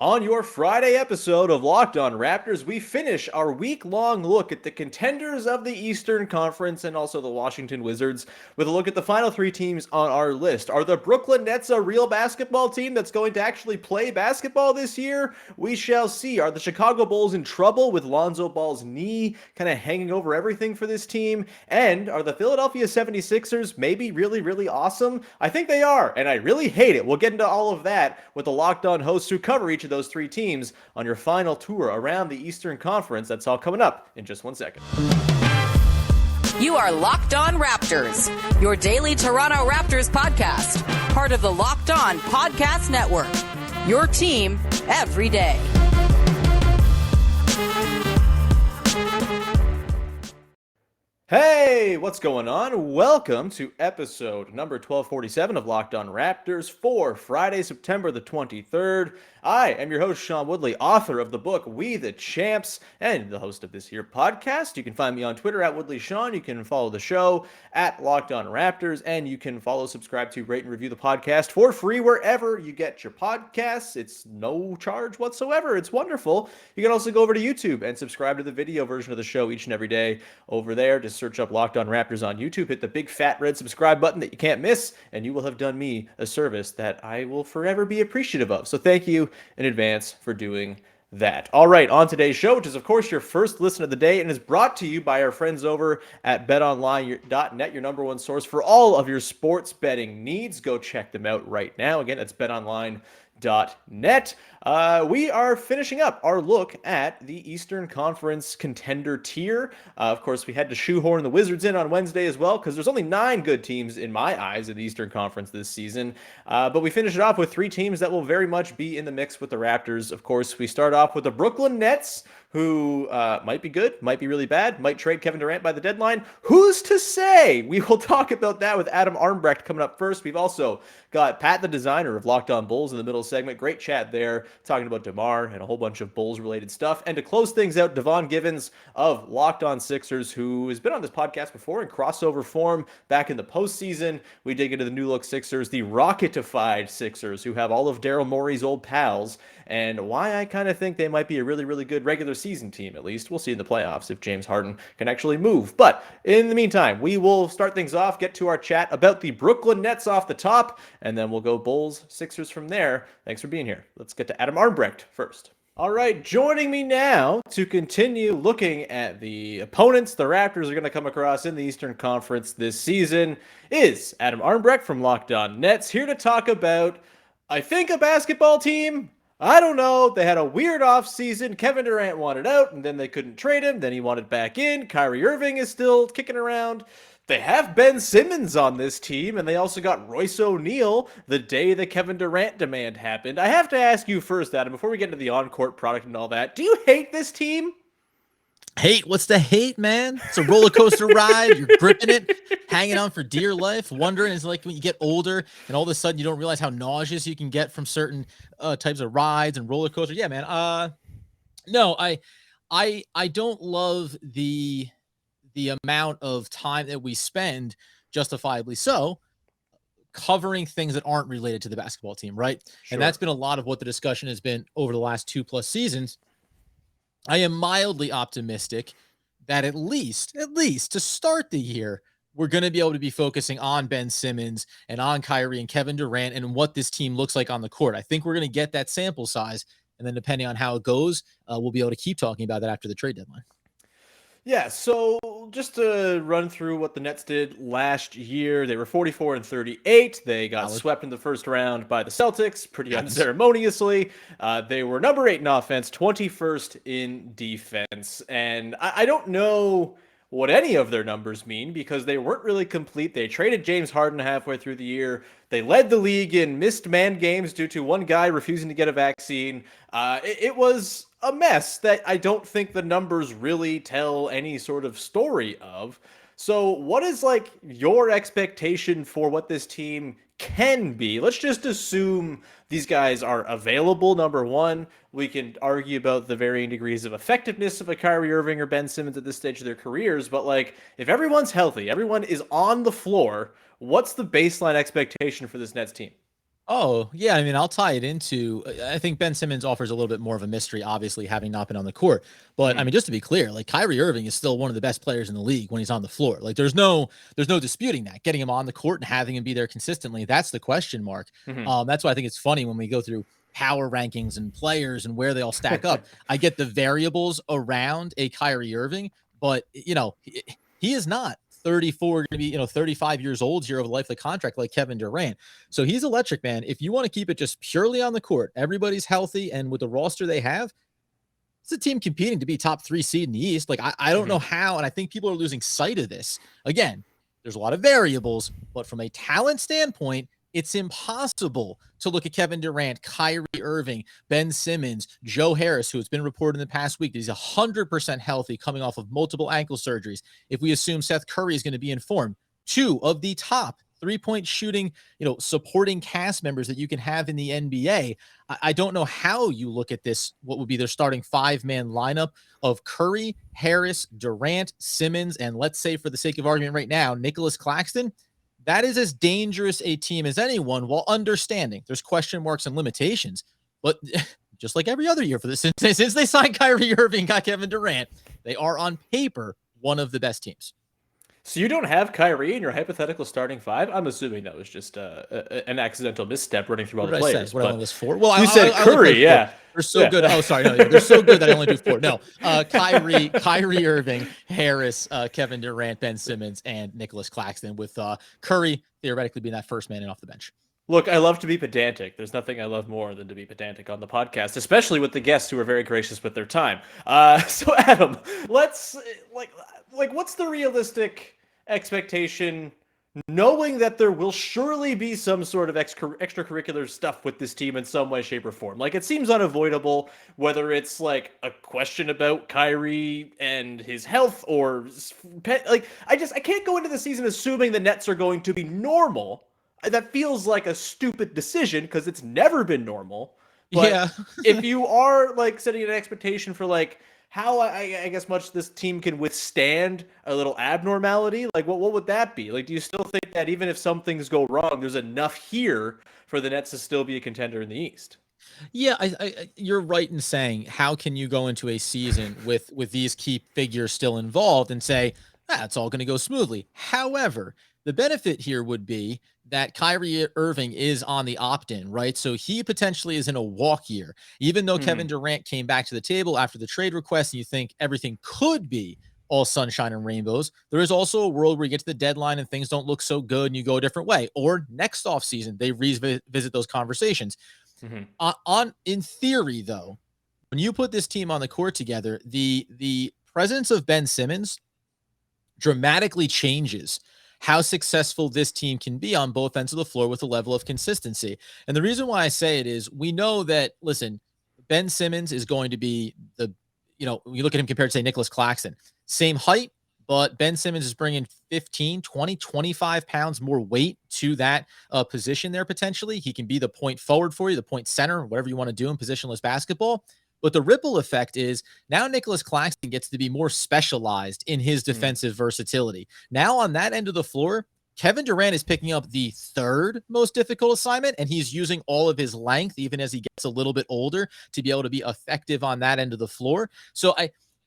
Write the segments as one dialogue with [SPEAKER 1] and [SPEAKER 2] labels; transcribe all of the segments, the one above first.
[SPEAKER 1] On your Friday episode of Locked On Raptors, we finish our week-long look at the contenders of the Eastern Conference and also the Washington Wizards with a look at the final three teams on our list. Are the Brooklyn Nets a real basketball team that's going to actually play basketball this year? We shall see. Are the Chicago Bulls in trouble with Lonzo Ball's knee kind of hanging over everything for this team? And are the Philadelphia 76ers maybe really, really awesome? I think they are, and I really hate it. We'll get into all of that with the Locked On hosts who cover each of those three teams on your final tour around the Eastern Conference. That's all coming up in just 1 second.
[SPEAKER 2] You are Locked On Raptors, your daily Toronto Raptors podcast, part of the Locked On Podcast Network, your team every day.
[SPEAKER 1] Hey, what's going on? Welcome to episode number 1247 of Locked On Raptors for Friday, September the 23rd. I am your host, Sean Woodley, author of the book We the Champs, and the host of this here podcast. You can find me on Twitter at WoodleySean. You can follow the show at Locked On Raptors, and you can follow, subscribe to, rate, and review the podcast for free wherever you get your podcasts. It's no charge whatsoever. It's wonderful. You can also go over to YouTube and subscribe to the video version of the show each and every day over there. Just search up Locked On Raptors on YouTube, hit the big fat red subscribe button that you can't miss, and you will have done me a service that I will forever be appreciative of. So thank you in advance for doing that. All right, on today's show, which is of course your first listen of the day and is brought to you by our friends over at betonline.net, your number one source for all of your sports betting needs. Go check them out right now. Again, that's betonline.net. We are finishing up our look at the Eastern Conference contender tier. Of course, we had to shoehorn the Wizards in on Wednesday as well because there's only 9 good teams in my eyes in the Eastern Conference this season. But we finish it off with 3 teams that will very much be in the mix with the Raptors. Of course, we start off with the Brooklyn Nets, who might be good, might be really bad, might trade Kevin Durant by the deadline. Who's to say? We will talk about that with Adam Armbrecht coming up first. We've also got Pat, the designer of Locked On Bulls, in the middle segment. Great chat there, talking about DeMar and a whole bunch of Bulls-related stuff. And to close things out, Devon Givens of Locked On Sixers, who has been on this podcast before in crossover form back in the postseason. We dig into the new look Sixers, the rocketified Sixers, who have all of Daryl Morey's old pals, and why I kind of think they might be a really, really good regular season team, at least. We'll see in the playoffs if James Harden can actually move. But in the meantime, we will start things off, get to our chat about the Brooklyn Nets off the top, and then we'll go Bulls, Sixers from there. Thanks for being here. Let's get to Adam Armbrecht first. All right, joining me now to continue looking at the opponents the Raptors are going to come across in the Eastern Conference this season is Adam Armbrecht from Locked On Nets, here to talk about, I think, a basketball team. I don't know. They had a weird offseason. Kevin Durant wanted out, and then they couldn't trade him. Then he wanted back in. Kyrie Irving is still kicking around. They have Ben Simmons on this team, and they also got Royce O'Neal the day the Kevin Durant demand happened. I have to ask you first, Adam, before we get into the on-court product and all that, do you hate this team?
[SPEAKER 3] Hate? What's the hate, man? It's a roller coaster ride. You're gripping it, hanging on for dear life, wondering. It's like when you get older and all of a sudden you don't realize how nauseous you can get from certain types of rides and roller coasters. Yeah, man. No, I don't love the amount of time that we spend, justifiably so, covering things that aren't related to the basketball team, right? Sure. And that's been a lot of what the discussion has been over the last 2+ seasons. I am mildly optimistic that at least to start the year, we're going to be able to be focusing on Ben Simmons and on Kyrie and Kevin Durant and what this team looks like on the court. I think we're going to get that sample size, and then depending on how it goes, we'll be able to keep talking about that after the trade deadline.
[SPEAKER 1] Yeah, so just to run through what the Nets did last year, they were 44-38. They got swept in the first round by the Celtics pretty unceremoniously. They were number 8 in offense, 21st in defense. And I don't know what any of their numbers mean because they weren't really complete. They traded James Harden halfway through the year. They led the league in missed man games due to one guy refusing to get a vaccine. It was a mess that I don't think the numbers really tell any sort of story of. So what is like your expectation for what this team can be? Let's just assume these guys are available, number one. We can argue about the varying degrees of effectiveness of a Kyrie Irving or Ben Simmons at this stage of their careers, but like if everyone's healthy, everyone is on the floor, what's the baseline expectation for this Nets team?
[SPEAKER 3] Oh, yeah. I mean, I'll tie it into, I think Ben Simmons offers a little bit more of a mystery, obviously, having not been on the court. But I
[SPEAKER 1] Mhm.
[SPEAKER 3] mean, just to be clear, like Kyrie Irving is still one of the best players in the league when he's on the floor. Like there's no disputing that. Getting him on the court and having him be there consistently, that's the question mark.
[SPEAKER 1] Mhm.
[SPEAKER 3] That's why I think it's funny when we go through power rankings and players and where they all stack up. I get the variables around a Kyrie Irving, but he is not 34, going to be 35 years old here of a lifelong contract like Kevin Durant. So he's electric, man. If you want to keep it just purely on the court, everybody's healthy, and with the roster they have, it's a team competing to be top 3 seed in the East. Like, I don't know
[SPEAKER 1] Mhm.
[SPEAKER 3] how, and I think people are losing sight of this. Again, there's a lot of variables, but from a talent standpoint, it's impossible to look at Kevin Durant, Kyrie Irving, Ben Simmons, Joe Harris, who has been reported in the past week that he's 100% healthy coming off of multiple ankle surgeries. If we assume Seth Curry is going to be in form, 2 of the top three-point shooting, supporting cast members that you can have in the NBA. I don't know how you look at this, what would be their starting 5-man lineup of Curry, Harris, Durant, Simmons, and let's say for the sake of argument right now, Nicholas Claxton. That is as dangerous a team as anyone, while understanding there's question marks and limitations. But just like every other year for this, since they signed Kyrie Irving, got Kevin Durant, they are on paper one of the best teams.
[SPEAKER 1] So you don't have Kyrie in your hypothetical starting five? I'm assuming that was just an accidental misstep running through all
[SPEAKER 3] What
[SPEAKER 1] the
[SPEAKER 3] did I say?
[SPEAKER 1] players.
[SPEAKER 3] What I only
[SPEAKER 1] But
[SPEAKER 3] list 4? Well,
[SPEAKER 1] you said
[SPEAKER 3] I only played
[SPEAKER 1] Curry,
[SPEAKER 3] 4.
[SPEAKER 1] yeah,
[SPEAKER 3] They're so good.
[SPEAKER 1] yeah.
[SPEAKER 3] Oh, sorry, no, they're so good that I only do 4. No, Kyrie Irving, Harris, Kevin Durant, Ben Simmons, and Nicholas Claxton, with Curry theoretically being that first man in off the bench.
[SPEAKER 1] Look, I love to be pedantic. There's nothing I love more than to be pedantic on the podcast, especially with the guests who are very gracious with their time. So Adam, let's what's the realistic expectation, knowing that there will surely be some sort of extracurricular stuff with this team in some way, shape, or form? Like, it seems unavoidable, whether it's like a question about Kyrie and his health, or like I can't go into the season assuming the Nets are going to be normal. That feels like a stupid decision because it's never been normal. But
[SPEAKER 3] Yeah.
[SPEAKER 1] if you are like setting an expectation for like how I guess much this team can withstand a little abnormality, like what would that be? Like, do you still think that even if some things go wrong, there's enough here for the Nets to still be a contender in the East?
[SPEAKER 3] Yeah, you're right in saying, how can you go into a season with these key figures still involved and say, it's all going to go smoothly? However, the benefit here would be that Kyrie Irving is on the opt-in, right? So he potentially is in a walk year. Even though
[SPEAKER 1] Hmm.
[SPEAKER 3] Kevin Durant came back to the table after the trade request, and you think everything could be all sunshine and rainbows, there is also a world where you get to the deadline and things don't look so good and you go a different way. Or next offseason, they revisit those conversations.
[SPEAKER 1] Hmm.
[SPEAKER 3] On in theory, though, when you put this team on the court together, the presence of Ben Simmons dramatically changes how successful this team can be on both ends of the floor with a level of consistency. And the reason why I say it is, we know that, listen, Ben Simmons is going to be you look at him compared to, say, Nicholas Claxton, same height, but Ben Simmons is bringing 15, 20, 25 pounds more weight to that position there potentially. He can be the point forward for you, the point center, whatever you want to do in positionless basketball. But the ripple effect is now Nicholas Claxton gets to be more specialized in his defensive versatility. Now on that end of the floor, Kevin Durant is picking up the 3rd most difficult assignment, and he's using all of his length, even as he gets a little bit older, to be able to be effective on that end of the floor. So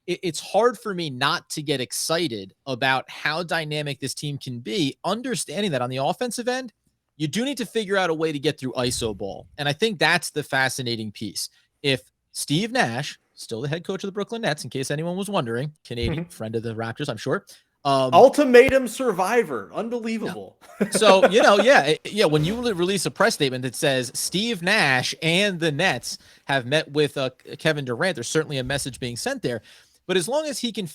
[SPEAKER 3] it's hard for me not to get excited about how dynamic this team can be, understanding that on the offensive end, you do need to figure out a way to get through ISO ball. And I think that's the fascinating piece. If Steve Nash, still the head coach of the Brooklyn Nets, in case anyone was wondering, Canadian friend of the Raptors, I'm sure.
[SPEAKER 1] Ultimatum survivor. Unbelievable.
[SPEAKER 3] So, when you release a press statement that says Steve Nash and the Nets have met with Kevin Durant, there's certainly a message being sent there. But as long as they can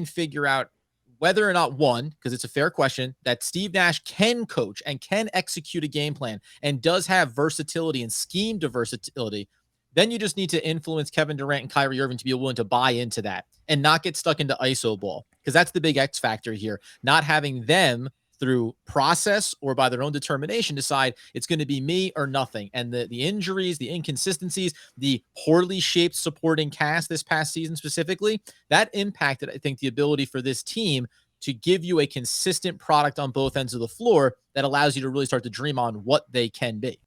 [SPEAKER 3] figure out whether or not, one, because it's a fair question, that Steve Nash can coach and can execute a game plan and does have versatility and scheme to versatility, then you just need to influence Kevin Durant and Kyrie Irving to be willing to buy into that and not get stuck into ISO ball, because that's the big X factor here. Not having them, through process or by their own determination, decide it's going to be me or nothing. And the injuries, the inconsistencies, the poorly shaped supporting cast this past season specifically, that impacted, I think, the ability for this team to give you a consistent product on both ends of the floor that allows you to really start to dream on what they can be.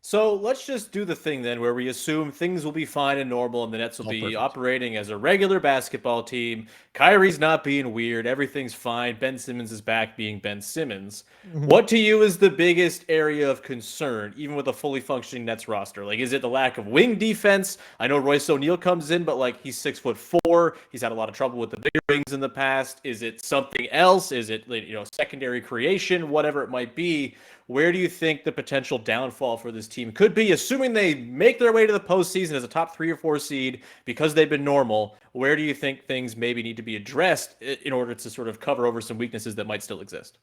[SPEAKER 1] So let's just do the thing then where we assume things will be fine and normal and the Nets will be
[SPEAKER 3] Perfect.
[SPEAKER 1] operating as a regular basketball team. Kyrie's not being weird. Everything's fine. Ben Simmons is back being Ben Simmons.
[SPEAKER 3] Mm-hmm.
[SPEAKER 1] What to you is the biggest area of concern, even with a fully functioning Nets roster? Like, is it the lack of wing defense? I know Royce O'Neal comes in, but like he's 6'4". He's had a lot of trouble with the bigger wings in the past. Is it something else? Is it, secondary creation, whatever it might be? Where do you think the potential downfall for this team could be, assuming they make their way to the postseason as a top 3 or 4 seed because they've been normal? Where do you think things maybe need to be addressed in order to sort of cover over some weaknesses that might still exist?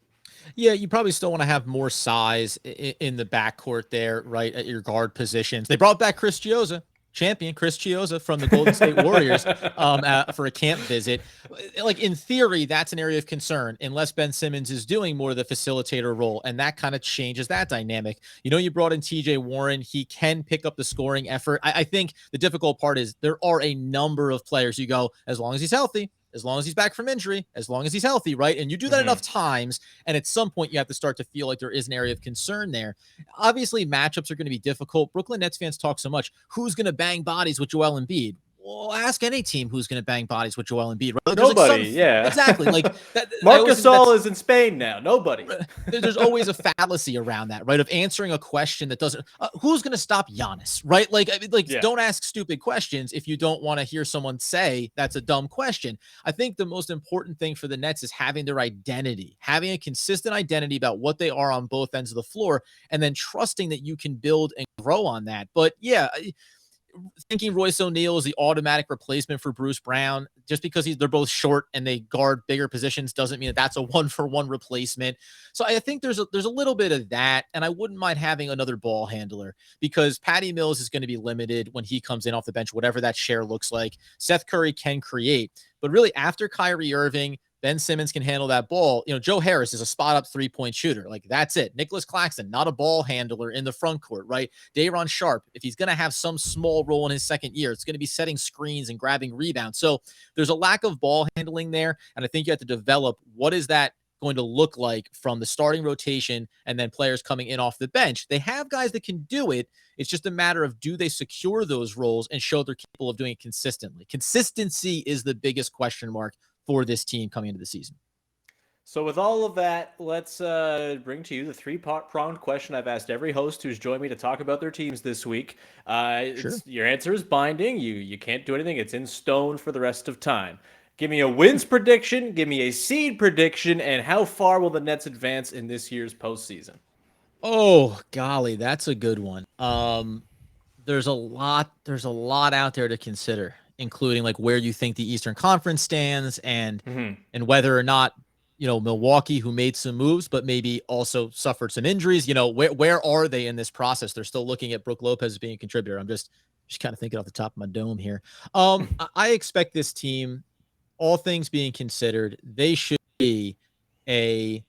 [SPEAKER 3] Yeah, you probably still want to have more size in the backcourt there, right, at your guard positions. They brought back Chris Chiozza, champion Chris Chiozza from the Golden State Warriors for a camp visit. Like, in theory, that's an area of concern unless Ben Simmons is doing more of the facilitator role, and that kind of changes that dynamic. You brought in TJ Warren. He can pick up the scoring effort. I think the difficult part is there are a number of players you go, as long as he's healthy, as long as he's back from injury, as long as he's healthy, right? And you do that enough times, and at some point you have to start to feel like there is an area of concern there. Obviously, matchups are going to be difficult. Brooklyn Nets fans talk so much. Who's going to bang bodies with Joel Embiid? Well, ask any team who's going to bang bodies with Joel Embiid. Right?
[SPEAKER 1] Nobody, yeah.
[SPEAKER 3] Exactly. Like that,
[SPEAKER 1] Marc Gasol is in Spain now. Nobody.
[SPEAKER 3] There's always a fallacy around that, right? Of answering a question that doesn't. Who's going to stop Giannis, right? Don't ask stupid questions if you don't want to hear someone say that's a dumb question. I think the most important thing for the Nets is having their identity, having a consistent identity about what they are on both ends of the floor, and then trusting that you can build and grow on that. But yeah, thinking Royce O'Neal is the automatic replacement for Bruce Brown just because they're both short and they guard bigger positions doesn't mean that that's a 1-for-1 replacement. So I think there's a little bit of that, and I wouldn't mind having another ball handler because Patty Mills is going to be limited when he comes in off the bench, whatever that share looks like. Seth Curry can create, but really after Kyrie Irving, Ben Simmons can handle that ball. Joe Harris is a spot-up three-point shooter. Like, that's it. Nicholas Claxton, not a ball handler in the front court, right? Day'Ron Sharpe, if he's going to have some small role in his second year, it's going to be setting screens and grabbing rebounds. So there's a lack of ball handling there, and I think you have to develop what is that going to look like from the starting rotation and then players coming in off the bench. They have guys that can do it. It's just a matter of do they secure those roles and show they're capable of doing it consistently. Consistency is the biggest question mark for this team coming into the season.
[SPEAKER 1] So with all of that, let's bring to you the three-pronged question I've asked every host who's joined me to talk about their teams this week. Sure. Your answer is binding. You can't do anything. It's in stone for the rest of time. Give me a wins prediction, give me a seed prediction, and how far will the Nets advance in this year's postseason?
[SPEAKER 3] Oh, golly, that's a good one. There's a lot out there to consider, including like where you think the Eastern Conference stands and whether or not, Milwaukee, who made some moves, but maybe also suffered some injuries, where are they in this process? They're still looking at Brook Lopez as being a contributor. I'm just kind of thinking off the top of my dome here. I expect this team, all things being considered, they should be a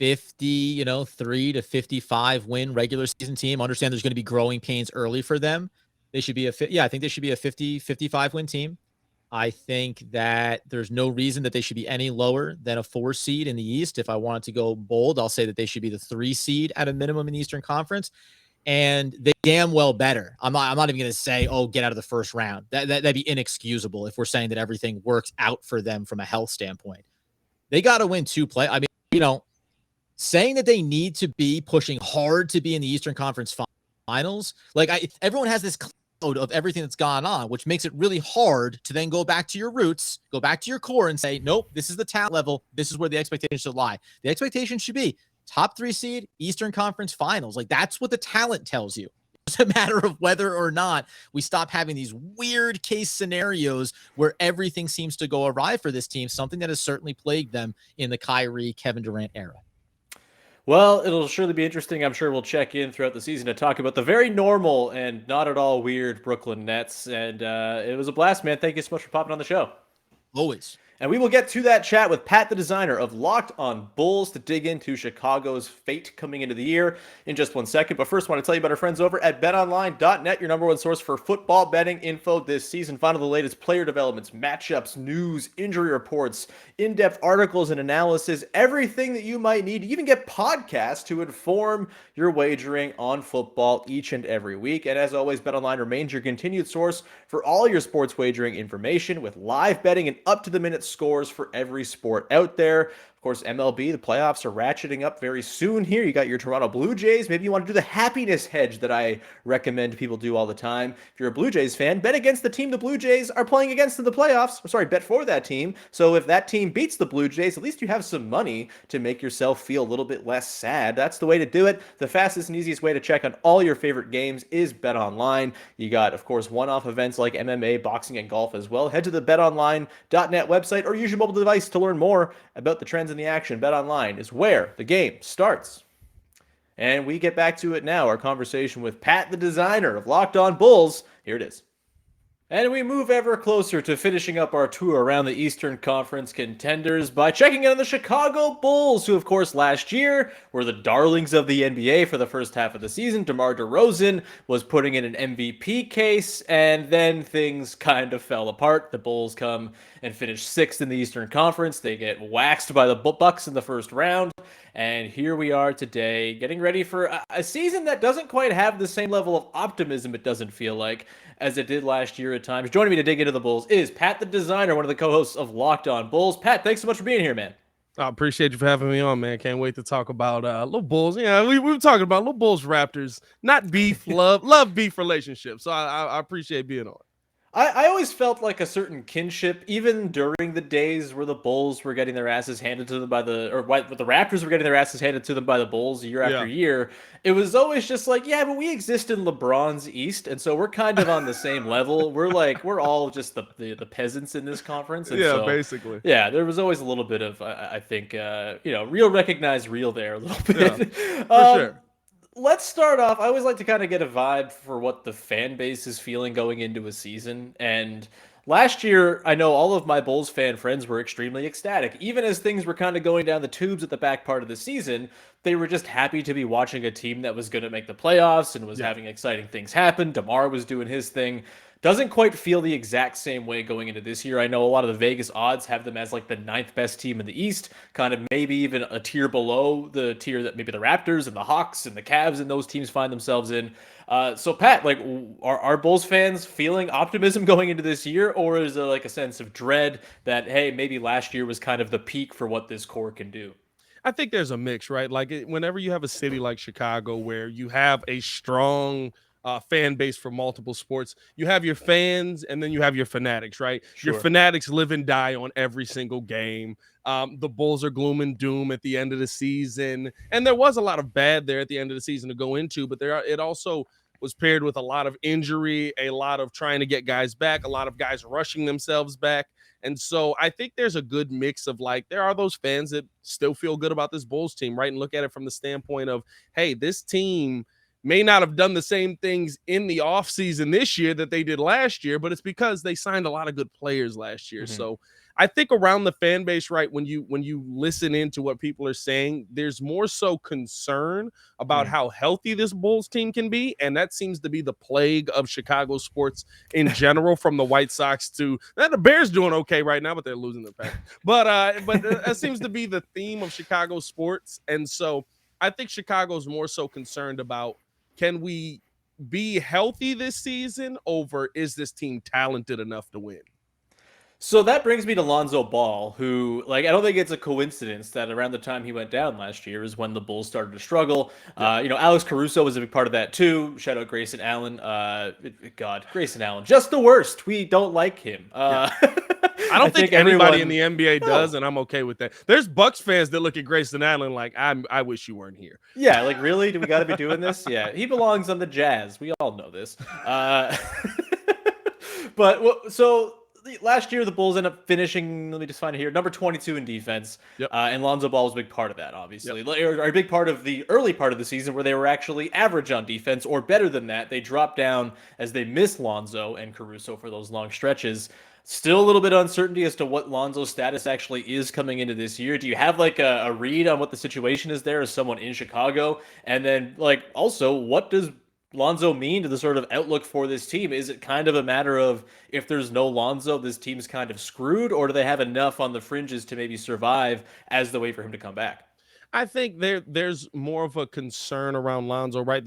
[SPEAKER 3] 50, 3 to 55 win regular season team. Understand there's going to be growing pains early for them. They should be I think they should be a 50, 55 win team. I think that there's no reason that they should be any lower than a 4 seed in the East. If I wanted to go bold, I'll say that they should be the 3 seed at a minimum in the Eastern Conference. And they damn well better. I'm not even going to say, get out of the first round. That'd be inexcusable if we're saying that everything works out for them from a health standpoint. They got to win 2 play. I mean, saying that they need to be pushing hard to be in the Eastern Conference Finals, everyone has this cloud of everything that's gone on, which makes it really hard to then go back to your roots, go back to your core and say, nope, this is the talent level. This is where the expectations should lie. The expectation should be top 3 seed, Eastern Conference Finals. That's what the talent tells you. It's a matter of whether or not we stop having these weird case scenarios where everything seems to go awry for this team, something that has certainly plagued them in the Kyrie, Kevin Durant era.
[SPEAKER 1] Well, it'll surely be interesting. I'm sure we'll check in throughout the season to talk about the very normal and not at all weird Brooklyn Nets. And it was a blast, man. Thank you so much for popping on the show.
[SPEAKER 3] Always.
[SPEAKER 1] And we will get to that chat with Pat, the designer of Locked on Bulls, to dig into Chicago's fate coming into the year in just 1 second. But first, I want to tell you about our friends over at betonline.net, your number one source for football betting info this season. Find all the latest player developments, matchups, news, injury reports, in-depth articles and analysis, everything that you might need. You even get podcasts to inform your wagering on football each and every week. And as always, BetOnline remains your continued source for all your sports wagering information with live betting and up-to-the-minute scores for every sport out there. Of course, MLB, the playoffs are ratcheting up very soon here. You got your Toronto Blue Jays. Maybe you want to do the happiness hedge that I recommend people do all the time. If you're a Blue Jays fan, bet against the team the Blue Jays are playing against in the playoffs. Or sorry, bet for that team. So if that team beats the Blue Jays, at least you have some money to make yourself feel a little bit less sad. That's the way to do it. The fastest and easiest way to check on all your favorite games is BetOnline. You got, of course, one-off events like MMA, boxing, and golf as well. Head to the betonline.net website or use your mobile device to learn more about the trends in the action. BetOnline is where the game starts. And we get back to it now, our conversation with Pat, the designer of Locked on Bulls. Here it is. And we move ever closer to finishing up our tour around the Eastern Conference contenders by checking in on the Chicago Bulls, who, of course, last year were the darlings of the NBA for the first half of the season. DeMar DeRozan was putting in an MVP case, and then things kind of fell apart. The Bulls come and finish sixth in the Eastern Conference. They get waxed by the Bucks in the first round. And here we are today, getting ready for a season that doesn't quite have the same level of optimism, it doesn't feel like, as it did last year at times. Joining me to dig into the Bulls is Pat, the designer, one of the co-hosts of Locked on Bulls. Pat, thanks so much for being here, man.
[SPEAKER 4] I appreciate you for having me on, man. Can't wait to talk about little Bulls. Yeah, we were talking about little Bulls Raptors, not beef, love beef relationship. So I appreciate being on.
[SPEAKER 1] I always felt like a certain kinship, even during the days where the Bulls were getting their asses handed to them by the Raptors were getting their asses handed to them by the Bulls year after year. It was always just like, yeah, but we exist in LeBron's East, and so we're kind of on the same level. We're all just the peasants in this conference. And
[SPEAKER 4] yeah,
[SPEAKER 1] so,
[SPEAKER 4] basically.
[SPEAKER 1] Yeah, there was always a little bit of I think real recognized real there a little bit.
[SPEAKER 4] Yeah, for sure.
[SPEAKER 1] Let's start off. I always like to kind of get a vibe for what the fan base is feeling going into a season. And last year, I know all of my Bulls fan friends were extremely ecstatic. Even as things were kind of going down the tubes at the back part of the season, they were just happy to be watching a team that was going to make the playoffs and was having exciting things happen. DeMar was doing his thing. Doesn't quite feel the exact same way going into this year. I know a lot of the Vegas odds have them as like the 9th best team in the East, kind of maybe even a tier below the tier that maybe the Raptors and the Hawks and the Cavs and those teams find themselves in. So Pat, like, are Bulls fans feeling optimism going into this year, or is there like a sense of dread that, hey, maybe last year was kind of the peak for what this core can do?
[SPEAKER 4] I think there's a mix, right? Like whenever you have a city like Chicago where you have a strong fan base for multiple sports, you have your fans and then you have your fanatics, right?
[SPEAKER 1] Sure.
[SPEAKER 4] Your fanatics live and die on every single game. The Bulls are gloom and doom at the end of the season, and there was a lot of bad there at the end of the season to go into, but it also was paired with a lot of injury, a lot of trying to get guys back, a lot of guys rushing themselves back. And so I think there's a good mix of, like, there are those fans that still feel good about this Bulls team, right? And look at it from the standpoint of, hey, this team may not have done the same things in the offseason this year that they did last year, but it's because they signed a lot of good players last year. Mm-hmm. So I think around the fan base, right, when you listen into what people are saying, there's more so concern about how healthy this Bulls team can be, and that seems to be the plague of Chicago sports in general, from the White Sox to the Bears doing okay right now, but they're losing their pack. But that seems to be the theme of Chicago sports, and so I think Chicago's more so concerned about, can we be healthy this season, over is this team talented enough to win?
[SPEAKER 1] So that brings me to Lonzo Ball, who, like, I don't think it's a coincidence that around the time he went down last year is when the Bulls started to struggle. Alex Caruso was a big part of that too. Shout out Grayson Allen. Grayson Allen, just the worst. We don't like him.
[SPEAKER 4] I don't think anybody in the NBA does, and I'm okay with that. There's Bucks fans that look at Grayson Allen like, I wish you weren't here.
[SPEAKER 1] Yeah, like, really? Do we got to be doing this? Yeah, he belongs on the Jazz. We all know this. last year the Bulls end up finishing, let me just find it here, number 22 in defense.
[SPEAKER 4] Yep.
[SPEAKER 1] And Lonzo Ball was a big part of that, obviously. Or a big part of the early part of the season where they were actually average on defense or better than that. They dropped down as they missed Lonzo and Caruso for those long stretches. Still a little bit of uncertainty as to what Lonzo's status actually is coming into this year. Do you have like a read on what the situation is there as someone in Chicago? And then like also, what does Lonzo mean to the sort of outlook for this team? Is it kind of a matter of if there's no Lonzo, this team's kind of screwed, or do they have enough on the fringes to maybe survive as the way for him to come back?
[SPEAKER 4] I think there's more of a concern around Lonzo, right?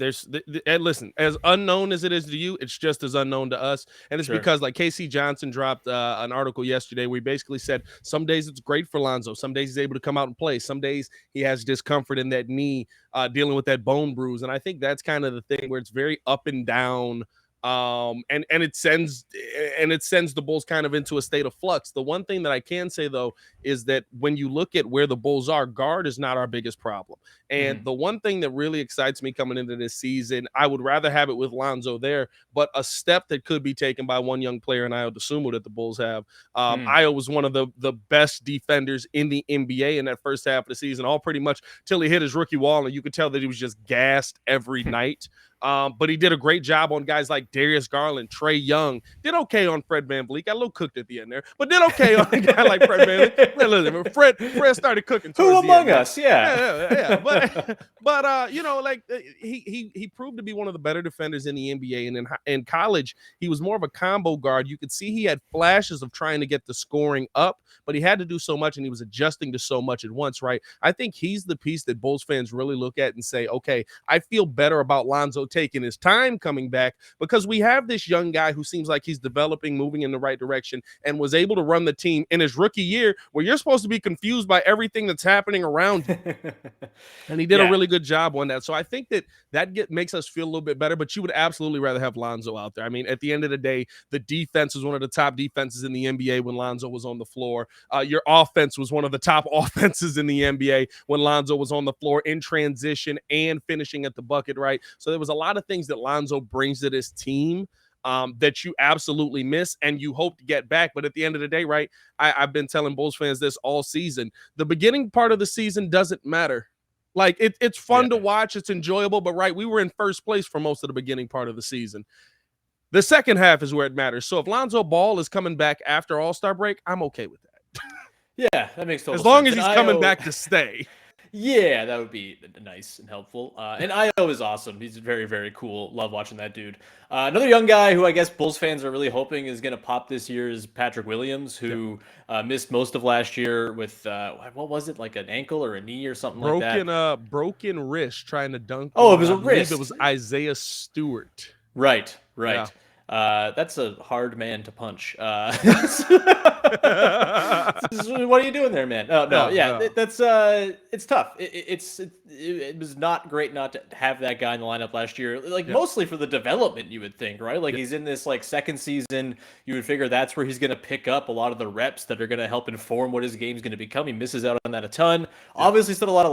[SPEAKER 4] And listen, as unknown as it is to you, it's just as unknown to us. And it's because like Casey Johnson dropped an article yesterday where he basically said some days it's great for Lonzo. Some days he's able to come out and play. Some days he has discomfort in that knee, dealing with that bone bruise. And I think that's kind of the thing where it's very up and down. And it sends the Bulls kind of into a state of flux. The one thing that I can say though is that when you look at where the Bulls are, guard is not our biggest problem. And the one thing that really excites me coming into this season, I would rather have it with Lonzo there, but a step that could be taken by one young player in Ayo Dosunmu that the Bulls have. Ayo was one of the best defenders in the NBA in that first half of the season, all pretty much till he hit his rookie wall, and you could tell that he was just gassed every night. But he did a great job on guys like Darius Garland, Trae Young. Did okay on Fred VanVleet. Got a little cooked at the end there, but did okay on a guy like Fred VanVleet. Listen, Fred started cooking.
[SPEAKER 1] Who among us?
[SPEAKER 4] Yeah. But you know, like he proved to be one of the better defenders in the NBA, and in college he was more of a combo guard. You could see he had flashes of trying to get the scoring up, but he had to do so much, and he was adjusting to so much at once. Right? I think he's the piece that Bulls fans really look at and say, okay, I feel better about Lonzo taking his time coming back, because we have this young guy who seems like he's developing, moving in the right direction, and was able to run the team in his rookie year where you're supposed to be confused by everything that's happening around you. And he did a really good job on that. So I think that makes us feel a little bit better, but you would absolutely rather have Lonzo out there. I mean, at the end of the day, the defense was one of the top defenses in the NBA when Lonzo was on the floor. Your offense was one of the top offenses in the NBA when Lonzo was on the floor in transition and finishing at the bucket, right? So there was a lot of things that Lonzo brings to this team that you absolutely miss and you hope to get back. But at the end of the day, right, I've been telling Bulls fans this all season. The beginning part of the season doesn't matter. Like it's fun to watch. It's enjoyable. But right, we were in first place for most of the beginning part of the season. The second half is where it matters. So if Lonzo Ball is coming back after All-Star break, I'm okay with that.
[SPEAKER 1] Yeah, that makes total sense.
[SPEAKER 4] As long as he's coming back to stay.
[SPEAKER 1] Yeah, that would be nice and helpful. And Ayo is awesome. He's very, very cool. Love watching that dude. Another young guy who I guess Bulls fans are really hoping is going to pop this year is Patrick Williams, who missed most of last year with, what was it, like an ankle or a knee or something like that?
[SPEAKER 4] Broken wrist trying to dunk.
[SPEAKER 1] Oh, it was a wrist.
[SPEAKER 4] It was Isaiah Stewart.
[SPEAKER 1] Right. Yeah. That's a hard man to punch. What are you doing there, man? That's it's tough. It was not great not to have that guy in the lineup last year. Mostly for the development, you would think, right? He's in this second season. You would figure that's where he's going to pick up a lot of the reps that are going to help inform what his game's going to become. He misses out on that a ton. Obviously, still a lot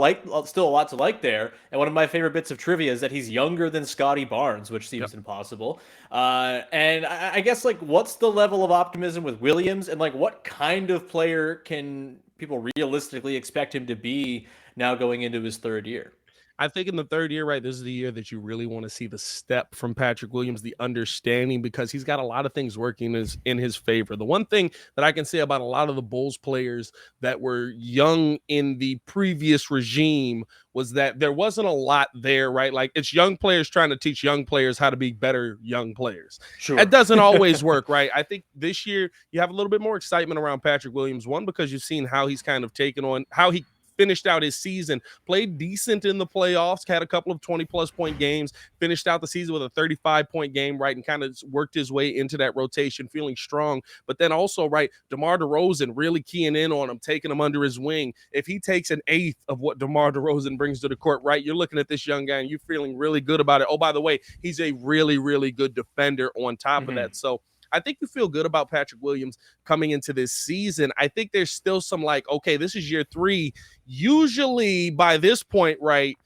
[SPEAKER 1] to like there. And one of my favorite bits of trivia is that he's younger than Scotty Barnes, which seems impossible. And I guess what's the level of optimism with Williams, and what kind of player can people realistically expect him to be now going into his third year?
[SPEAKER 4] I think in the third year, right, this is the year that you really want to see the step from Patrick Williams, the understanding, because he's got a lot of things working in his favor. The one thing that I can say about a lot of the Bulls players that were young in the previous regime was that there wasn't a lot there, right? It's young players trying to teach young players how to be better young players.
[SPEAKER 1] Sure.
[SPEAKER 4] It doesn't always work, right? I think this year you have a little bit more excitement around Patrick Williams. One, because you've seen how he's kind of taken on, how he finished out his season, played decent in the playoffs, had a couple of 20-plus point games, finished out the season with a 35-point game, right, and kind of worked his way into that rotation, feeling strong. But then also, right, DeMar DeRozan really keying in on him, taking him under his wing. If he takes an eighth of what DeMar DeRozan brings to the court, right, you're looking at this young guy and you're feeling really good about it. Oh, by the way, he's a really, really good defender on top of that. So I think you feel good about Patrick Williams coming into this season. I think there's still some okay, this is year 3. Usually by this point, right,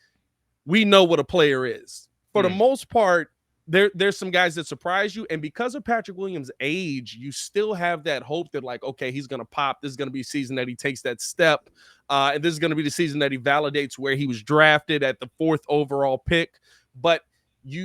[SPEAKER 4] we know what a player is. For the most part, there's some guys that surprise you, and because of Patrick Williams' age, you still have that hope that, like, okay, he's gonna pop. This is gonna be a season that he takes that step, and this is gonna be the season that he validates where he was drafted at the 4th overall pick. But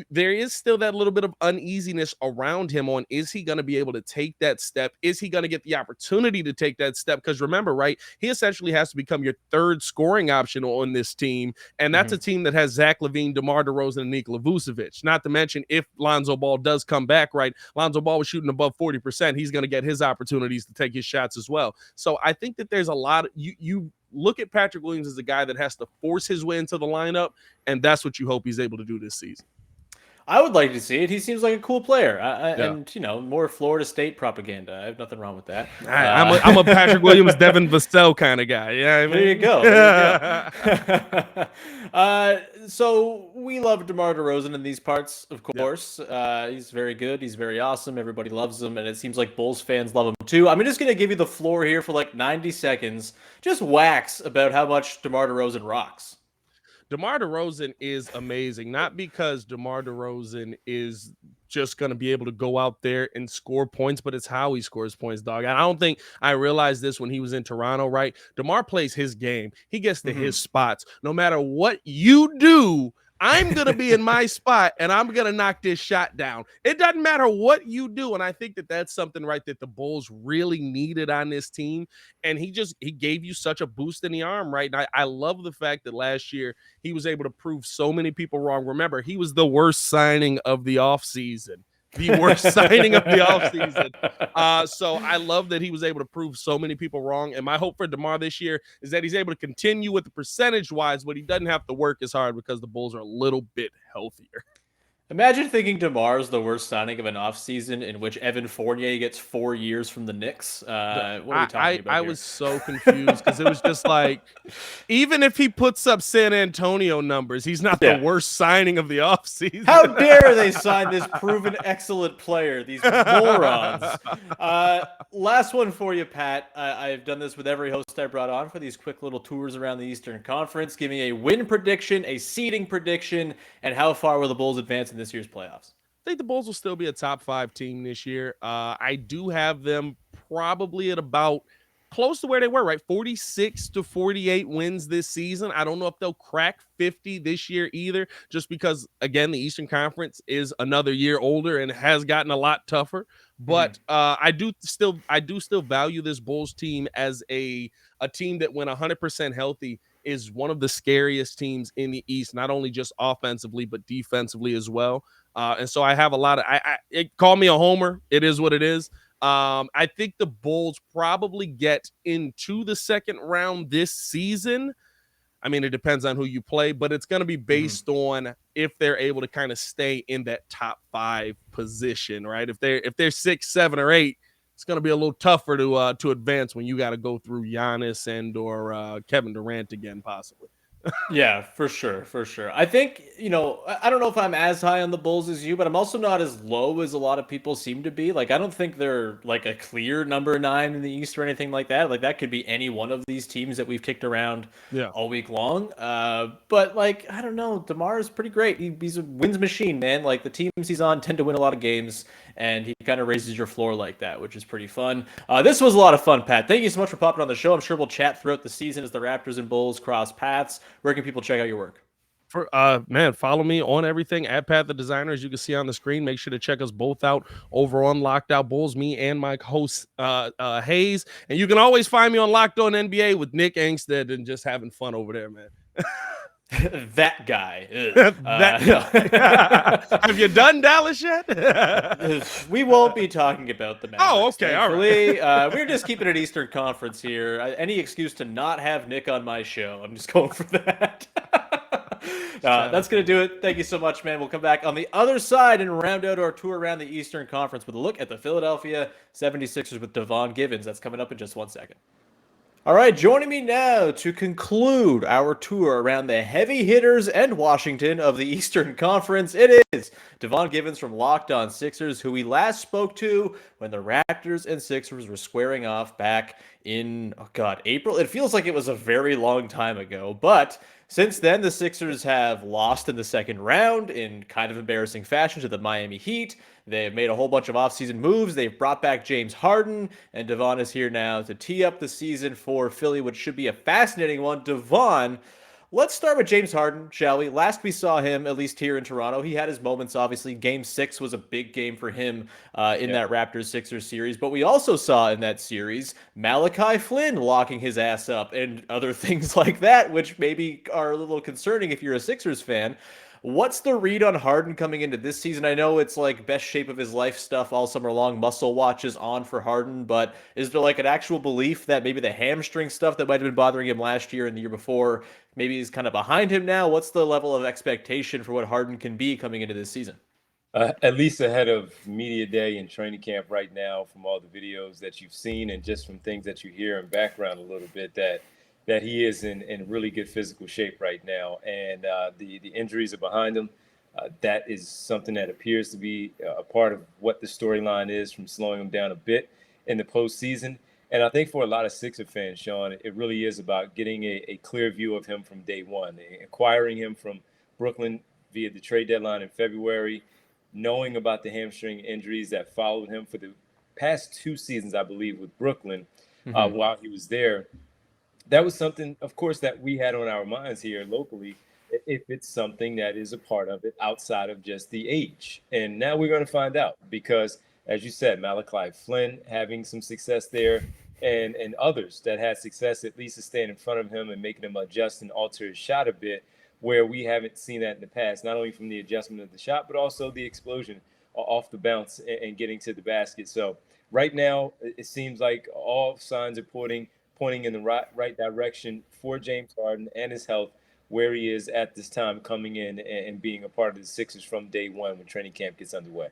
[SPEAKER 4] there is still that little bit of uneasiness around him on, is he going to be able to take that step? Is he going to get the opportunity to take that step? Because remember, right, he essentially has to become your 3rd scoring option on this team, and that's a team that has Zach LaVine, DeMar DeRozan, and Nikola Vucevic. Not to mention, if Lonzo Ball does come back, right, Lonzo Ball was shooting above 40%. He's going to get his opportunities to take his shots as well. So I think that there's a lot of, you look at Patrick Williams as a guy that has to force his way into the lineup, and that's what you hope he's able to do this season.
[SPEAKER 1] I would like to see it. He seems like a cool player, and more Florida State propaganda. I have nothing wrong with that.
[SPEAKER 4] I'm a Patrick Williams, Devin Vassell kind of guy. Yeah, I mean?
[SPEAKER 1] There you go. There you go. So we love DeMar DeRozan in these parts, of course. Yep. He's very good. He's very awesome. Everybody loves him, and it seems like Bulls fans love him too. I'm just going to give you the floor here for like 90 seconds. Just wax about how much DeMar DeRozan rocks.
[SPEAKER 4] DeMar DeRozan is amazing, not because DeMar DeRozan is just going to be able to go out there and score points, but it's how he scores points, dog. And I don't think I realized this when he was in Toronto, right? DeMar plays his game. He gets to his spots. No matter what you do, I'm going to be in my spot, and I'm going to knock this shot down. It doesn't matter what you do, and I think that that's something, right, that the Bulls really needed on this team, and he gave you such a boost in the arm, right? And I love the fact that last year he was able to prove so many people wrong. Remember, he was the worst signing of the offseason. The worst signing of the offseason. So I love that he was able to prove so many people wrong. And my hope for DeMar this year is that he's able to continue with the percentage-wise, but he doesn't have to work as hard because the Bulls are a little bit healthier.
[SPEAKER 1] Imagine thinking DeMar is the worst signing of an offseason in which Evan Fournier gets 4 years from the Knicks. What are we talking about
[SPEAKER 4] I
[SPEAKER 1] here?
[SPEAKER 4] was so confused because it was just like, even if he puts up San Antonio numbers, he's not the worst signing of the offseason.
[SPEAKER 1] How dare they sign this proven excellent player, these morons. Last one for you, Pat. I've done this with every host I brought on for these quick little tours around the Eastern Conference. Give me a win prediction, a seeding prediction, and how far will the Bulls advance in this year's playoffs?
[SPEAKER 4] I think the Bulls will still be a top 5 team this year. I do have them probably at about close to where they were, right? 46 to 48 wins this season. I don't know if they'll crack 50 this year either, just because, again, the Eastern Conference is another year older and has gotten a lot tougher. But I do still value this Bulls team as a team that, when 100% healthy, is one of the scariest teams in the East, not only just offensively, but defensively as well. And so I have a lot of, call me a homer. It is what it is. I think the Bulls probably get into the second round this season. I mean, it depends on who you play, but it's going to be based on if they're able to kind of stay in that top 5 position, right? If they're 6, 7, or 8, it's going to be a little tougher to advance when you got to go through Giannis and or Kevin Durant again, possibly.
[SPEAKER 1] Yeah, for sure. I think, I don't know if I'm as high on the Bulls as you, but I'm also not as low as a lot of people seem to be. Like, I don't think they're like a clear number 9 in the East or anything like that. Like, that could be any one of these teams that we've kicked around all week long. But like, I don't know, DeMar is pretty great. He's a wins machine, man. Like, the teams he's on tend to win a lot of games, and he kind of raises your floor like that, which is pretty fun. This was a lot of fun, Pat. Thank you so much for popping on the show. I'm sure we'll chat throughout the season as the Raptors and Bulls cross paths. Where can people check out your work?
[SPEAKER 4] Follow me on everything at Pat the Designer, as you can see on the screen. Make sure to check us both out over on Locked Out Bulls, me and my host Hayes. And you can always find me on Locked On NBA with Nick Angstead and just having fun over there, man.
[SPEAKER 1] That guy.
[SPEAKER 4] Have you done Dallas yet?
[SPEAKER 1] We won't be talking about the Mavericks.
[SPEAKER 4] Oh, okay, all right.
[SPEAKER 1] We're just keeping it Eastern Conference here. Any excuse to not have Nick on my show, I'm just going for that. That's going to do it. Thank you so much, man. We'll come back on the other side and round out our tour around the Eastern Conference with a look at the Philadelphia 76ers with Devon Givens. That's coming up in just 1 second. All right, joining me now to conclude our tour around the heavy hitters and Washington of the Eastern Conference, it is Devon Givens from Locked On Sixers, who we last spoke to when the Raptors and Sixers were squaring off back in, April. It feels like it was a very long time ago, but Since then, the Sixers have lost in the second round in kind of embarrassing fashion to the Miami Heat. They've made a whole bunch of offseason moves. They've brought back James Harden, and Devon is here now to tee up the season for Philly, which should be a fascinating one. Devon, let's start with James Harden, shall we? Last we saw him, at least here in Toronto, he had his moments, obviously. Game 6 was a big game for him in that Raptors-Sixers series. But we also saw in that series Malachi Flynn locking his ass up and other things like that, which maybe are a little concerning if you're a Sixers fan. What's the read on Harden coming into this season? I know it's like best shape of his life stuff all summer long. Muscle watches on for Harden, but is there like an actual belief that maybe the hamstring stuff that might have been bothering him last year and the year before maybe is kind of behind him now? What's the level of expectation for what Harden can be coming into this season?
[SPEAKER 5] At least ahead of media day and training camp right now, from all the videos that you've seen and just from things that you hear in background a little bit, that he is in really good physical shape right now, and the injuries are behind him. That is something that appears to be a part of what the storyline is from slowing him down a bit in the postseason. And I think for a lot of Sixer fans, Sean, it really is about getting a clear view of him from day one, acquiring him from Brooklyn via the trade deadline in February, knowing about the hamstring injuries that followed him for the past 2 seasons, I believe, with Brooklyn while he was there. That was something, of course, that we had on our minds here locally, if it's something that is a part of it outside of just the age. And now we're going to find out because, as you said, Malachi Flynn having some success there and others that had success at least to stand in front of him and making him adjust and alter his shot a bit where we haven't seen that in the past, not only from the adjustment of the shot, but also the explosion off the bounce and getting to the basket. So right now, it seems like all signs are pointing in the right direction for James Harden and his health, where he is at this time coming in and being a part of the Sixers from day one when training camp gets underway.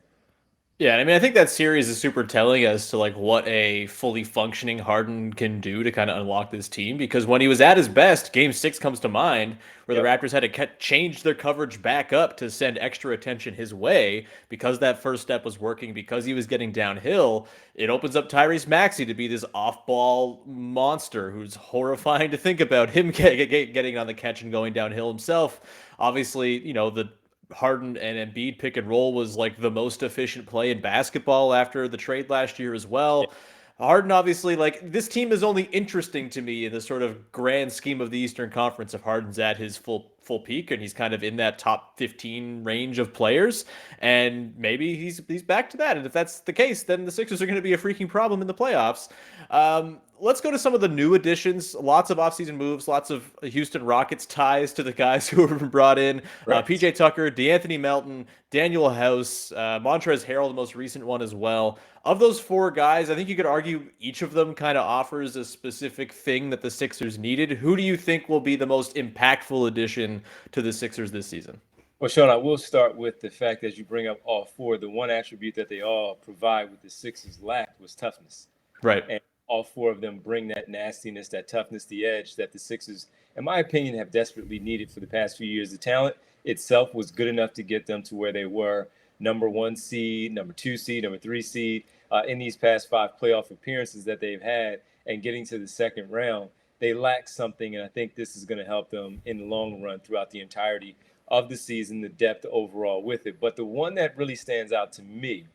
[SPEAKER 1] Yeah, I mean, I think that series is super telling as to like what a fully functioning Harden can do to kind of unlock this team. Because when he was at his best, Game 6 comes to mind, where the Raptors had to change their coverage back up to send extra attention his way because that first step was working, because he was getting downhill. It opens up Tyrese Maxey to be this off-ball monster who's horrifying to think about him getting on the catch and going downhill himself. Obviously, you know, the Harden and Embiid pick and roll was like the most efficient play in basketball after the trade last year as well. Harden, obviously, like this team is only interesting to me in the sort of grand scheme of the Eastern Conference if Harden's at his full peak and he's kind of in that top 15 range of players, and maybe he's back to that. And if that's the case, then the Sixers are going to be a freaking problem in the playoffs. Let's go to some of the new additions. Lots of offseason moves, lots of Houston Rockets ties to the guys who have been brought in.
[SPEAKER 5] Right.
[SPEAKER 1] PJ Tucker, DeAnthony Melton, Daniel House, Montrezl Harrell, the most recent one as well. Of those 4 guys, I think you could argue each of them kind of offers a specific thing that the Sixers needed. Who do you think will be the most impactful addition to the Sixers this season?
[SPEAKER 5] Well, Sean, I will start with the fact that you bring up all 4. The one attribute that they all provide with the Sixers lacked was toughness.
[SPEAKER 1] Right.
[SPEAKER 5] And all 4 of them bring that nastiness, that toughness, the edge that the Sixers, in my opinion, have desperately needed for the past few years. The talent itself was good enough to get them to where they were, number 1 seed, number 2 seed, number 3 seed, in these past 5 playoff appearances that they've had, and getting to the second round. They lack something, and I think this is going to help them in the long run throughout the entirety of the season, the depth overall with it. But the one that really stands out to me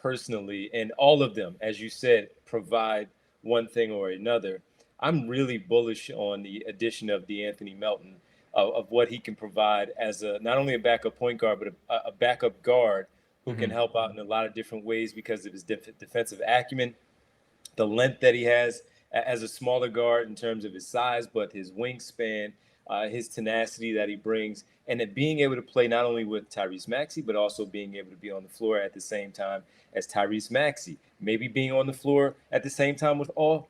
[SPEAKER 5] personally, and all of them, as you said, provide one thing or another, I'm really bullish on the addition of DeAnthony Melton, of what he can provide as not only a backup point guard, but a backup guard who can help out in a lot of different ways because of his defensive acumen, the length that he has as a smaller guard in terms of his size, but his wingspan, his tenacity that he brings, and then being able to play not only with Tyrese Maxey, but also being able to be on the floor at the same time as Tyrese Maxey, maybe being on the floor at the same time with all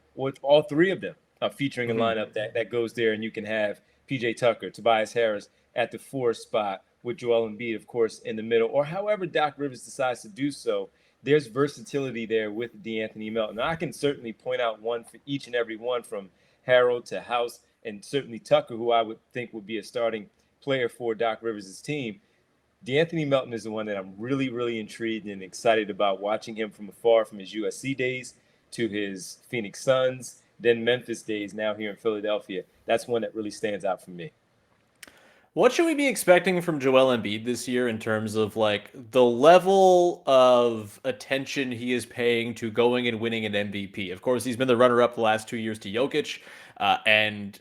[SPEAKER 5] 3 of them, featuring a lineup that goes there, and you can have PJ Tucker, Tobias Harris at the 4 spot with Joel Embiid, of course, in the middle, or however Doc Rivers decides to do so. There's versatility there with DeAnthony Melton. Now, I can certainly point out one for each and every one, from Harrell to House, and certainly Tucker, who I would think would be a starting player for Doc Rivers' team. DeAnthony Melton is the one that I'm really, really intrigued and excited about, watching him from afar, from his USC days to his Phoenix Suns, then Memphis days, now here in Philadelphia. That's one that really stands out for me.
[SPEAKER 1] What should we be expecting from Joel Embiid this year in terms of like the level of attention he is paying to going and winning an MVP? Of course, he's been the runner-up the last 2 years to Jokic, and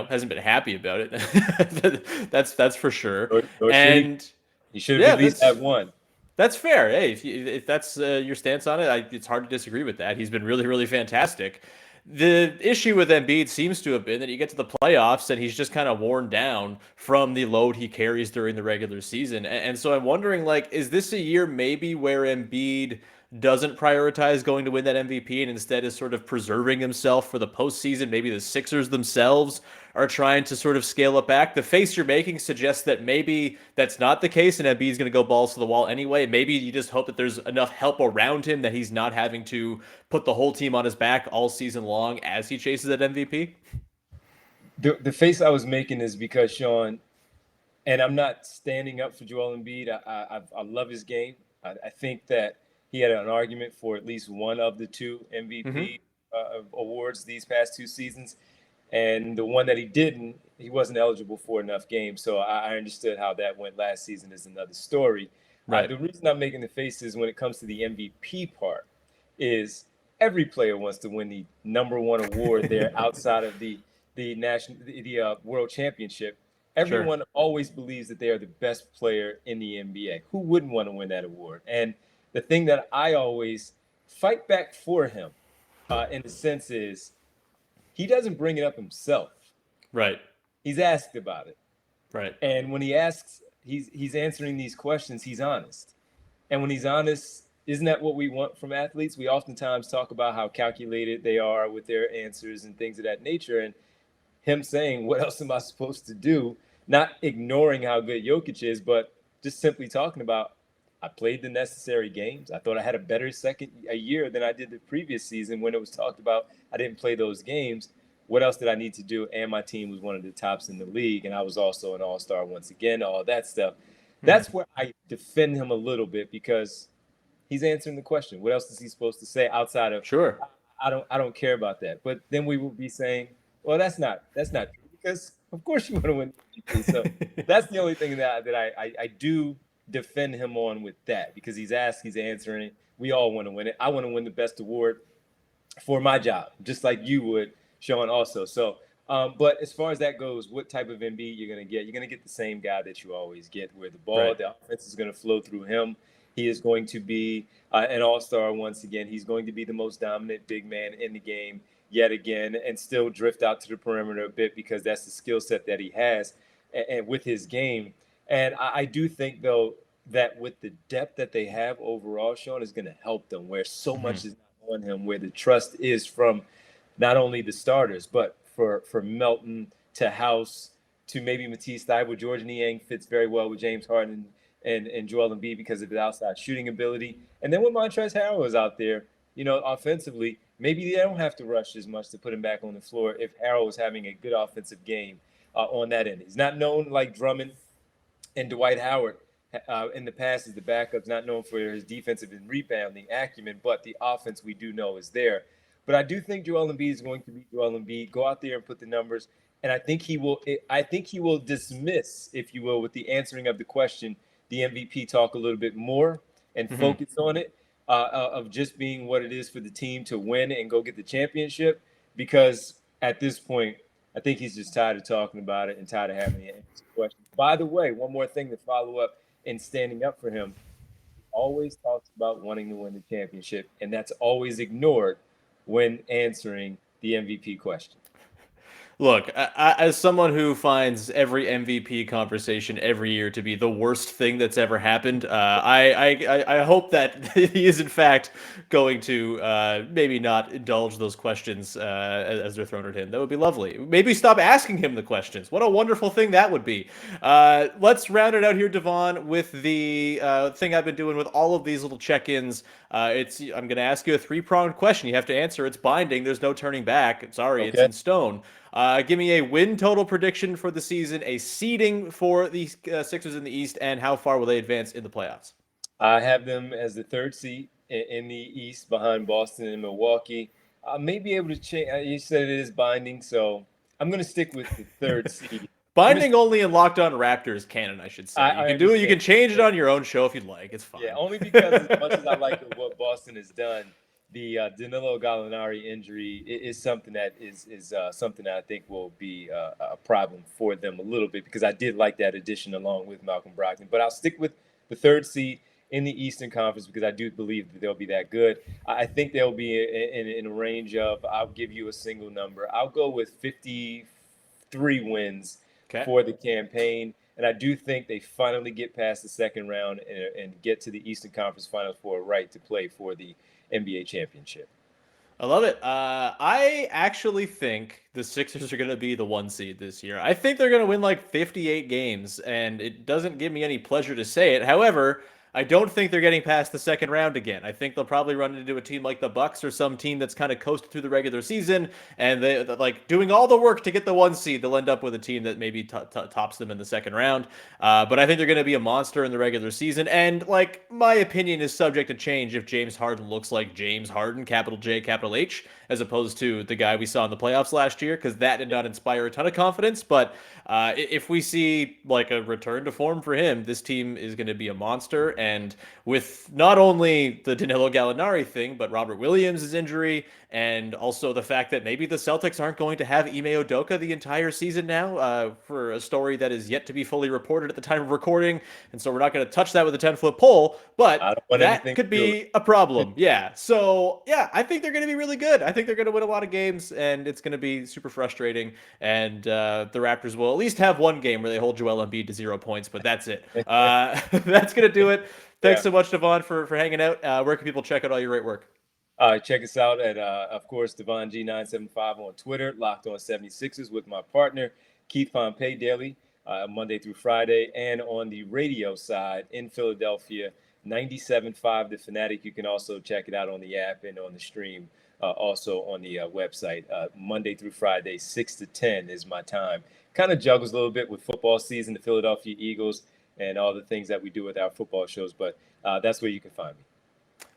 [SPEAKER 1] hasn't been happy about it. That's for sure.
[SPEAKER 5] Or should he?
[SPEAKER 1] And
[SPEAKER 5] He should have
[SPEAKER 1] yeah,
[SPEAKER 5] at least had one.
[SPEAKER 1] that's fair. Hey, if that's your stance on it, it's hard to disagree with that. He's been really, really fantastic. The issue with Embiid seems to have been that you get to the playoffs and he's just kind of worn down from the load he carries during the regular season. And so I'm wondering, like, is this a year maybe where Embiid doesn't prioritize going to win that MVP and instead is sort of preserving himself for the postseason? Maybe the Sixers themselves are trying to sort of scale it back. The face you're making suggests that maybe that's not the case and Embiid's going to go balls to the wall anyway. Maybe you just hope that there's enough help around him that he's not having to put the whole team on his back all season long as he chases that MVP.
[SPEAKER 5] The face I was making is because, Sean, and I'm not standing up for Joel Embiid. I love his game. I think that he had an argument for at least one of the two MVP awards these past 2 seasons. And the one that he didn't, he wasn't eligible for enough games. So I understood how that went last season is another story.
[SPEAKER 1] Right.
[SPEAKER 5] The reason I'm making the faces when it comes to the MVP part is every player wants to win the #1 award there outside of the World Championship. Everyone always believes that they are the best player in the NBA. Who wouldn't want to win that award? And the thing that I always fight back for him, in a sense, is he doesn't bring it up himself.
[SPEAKER 1] Right.
[SPEAKER 5] He's asked about it.
[SPEAKER 1] Right.
[SPEAKER 5] And when he asks, he's answering these questions, he's honest. And when he's honest, isn't that what we want from athletes? We oftentimes talk about how calculated they are with their answers and things of that nature. And him saying, what else am I supposed to do? Not ignoring how good Jokic is, but just simply talking about, I played the necessary games. I thought I had a better second year than I did the previous season when it was talked about I didn't play those games. What else did I need to do? And my team was one of the tops in the league. And I was also an all-star once again, all that stuff. That's where I defend him a little bit because he's answering the question. What else is he supposed to say outside of, I don't care about that. But then we will be saying, well, that's not true because of course you want to win. So that's the only thing that I do defend him on with that because he's asked, he's answering it. We all want to win it. I want to win the best award for my job, just like you would, Sean, also. So, but as far as that goes, what type of MB you're going to get the same guy that you always get, where the ball, the offense is going to flow through him. He is going to be an all-star once again. He's going to be the most dominant big man in the game yet again and still drift out to the perimeter a bit because that's the skill set that he has and with his game. And I do think, though, that with the depth that they have overall, Sean, is going to help them where so much is not on him, where the trust is from not only the starters, but for Melton to House to maybe Matisse Thybulle. George Niang fits very well with James Harden and Joel Embiid because of his outside shooting ability. And then when Montrezl Harrell is out there, offensively, maybe they don't have to rush as much to put him back on the floor if Harrell was having a good offensive game on that end. He's not known like Drummond and Dwight Howard in the past as the backups, not known for his defensive and rebounding acumen, but the offense we do know is there. But I do think Joel Embiid is going to be Joel Embiid. Go out there and put the numbers, and I think he will dismiss, if you will, with the answering of the question, the MVP talk a little bit more and focus on it of just being what it is for the team to win and go get the championship. Because at this point, I think he's just tired of talking about it and tired of having to answer questions. By the way, one more thing to follow up in standing up for him. He always talks about wanting to win the championship, and that's always ignored when answering the MVP question.
[SPEAKER 1] Look, as someone who finds every MVP conversation every year to be the worst thing that's ever happened, I hope that he is in fact going to maybe not indulge those questions as they're thrown at him. That would be lovely. Maybe stop asking him the questions. What a wonderful thing that would be. Let's round it out here, Devon, with the thing I've been doing with all of these little check-ins. I'm going to ask you a 3-pronged question. You have to answer. It's binding. There's no turning back. Sorry, It's in stone. Give me a win total prediction for the season, a seeding for the Sixers in the East, and how far will they advance in the playoffs?
[SPEAKER 5] I have them as the 3rd seed in the East behind Boston and Milwaukee. I may be able to change. You said it is binding, so I'm going to stick with the 3rd seed.
[SPEAKER 1] Binding only in Locked On Raptors canon, I should say. You can do it. You can change it on your own show if you'd like. It's fine.
[SPEAKER 5] Yeah, only because as much as I like what Boston has done, the Danilo Gallinari injury is something that is something that I think will be a problem for them a little bit, because I did like that addition along with Malcolm Brogdon. But I'll stick with the third seed in the Eastern Conference because I do believe that they'll be that good. I think they'll be in a range of, I'll give you a single number. I'll go with 53 wins for the campaign. And I do think they finally get past the second round and get to the Eastern Conference Finals for a right to play for the NBA championship.
[SPEAKER 1] I love it. I actually think the Sixers are going to be the 1 seed this year. I think they're going to win like 58 games, and it doesn't give me any pleasure to say it. However, I don't think they're getting past the second round again. I think they'll probably run into a team like the Bucks or some team that's kind of coasted through the regular season, and they're like doing all the work to get the 1 seed. They'll end up with a team that maybe tops them in the second round. But I think they're going to be a monster in the regular season. And like, my opinion is subject to change if James Harden looks like James Harden, capital J, capital H, as opposed to the guy we saw in the playoffs last year, because that did not inspire a ton of confidence. But if we see like a return to form for him, this team is going to be a monster. And with not only the Danilo Gallinari thing, but Robert Williams' injury, and also the fact that maybe the Celtics aren't going to have Ime Udoka the entire season now, for a story that is yet to be fully reported at the time of recording. And so we're not going to touch that with a 10-foot pole, but that could be a problem. Yeah. So yeah, I think they're going to be really good. I think they're going to win a lot of games, and it's going to be super frustrating. And the Raptors will at least have one game where they hold Joel Embiid to 0 points, but that's it. That's going to do it. Thanks so much, Devon, for hanging out. Where can people check out all your great work?
[SPEAKER 5] Check us out at, of course, Devon G975 on Twitter, Locked On 76ers with my partner, Keith Pompey, daily, Monday through Friday, and on the radio side in Philadelphia, 97.5 The Fanatic. You can also check it out on the app and on the stream, also on the website. Monday through Friday, 6 to 10 is my time. Kind of juggles a little bit with football season, the Philadelphia Eagles, and all the things that we do with our football shows, but that's where you can find me.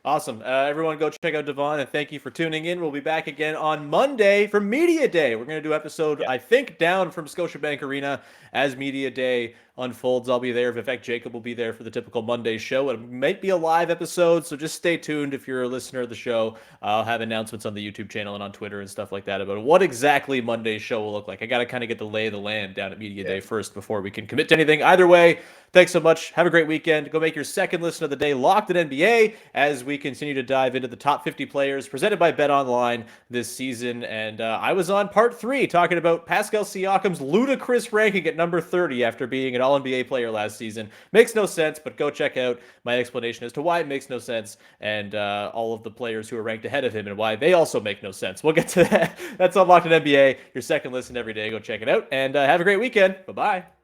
[SPEAKER 1] Awesome. Everyone go check out Devon, and thank you for tuning in. We'll be back again on Monday for Media Day. We're going to do episode, I think, down from Scotiabank Arena as Media Day unfolds. I'll be there. Vivek Jacob will be there for the typical Monday show. It might be a live episode, so just stay tuned if you're a listener of the show. I'll have announcements on the YouTube channel and on Twitter and stuff like that about what exactly Monday's show will look like. I got to kind of get the lay of the land down at Media Day first before we can commit to anything. Either way, thanks so much. Have a great weekend. Go make your second listen of the day Locked at NBA as we continue to dive into the top 50 players presented by BetOnline this season. And I was on part 3 talking about Pascal Siakam's ludicrous ranking at number 30 after being an All-NBA player last season. Makes no sense, but go check out my explanation as to why it makes no sense, and all of the players who are ranked ahead of him and why they also make no sense. We'll get to that. That's on Locked at NBA, your second listen every day. Go check it out, and have a great weekend. Bye-bye.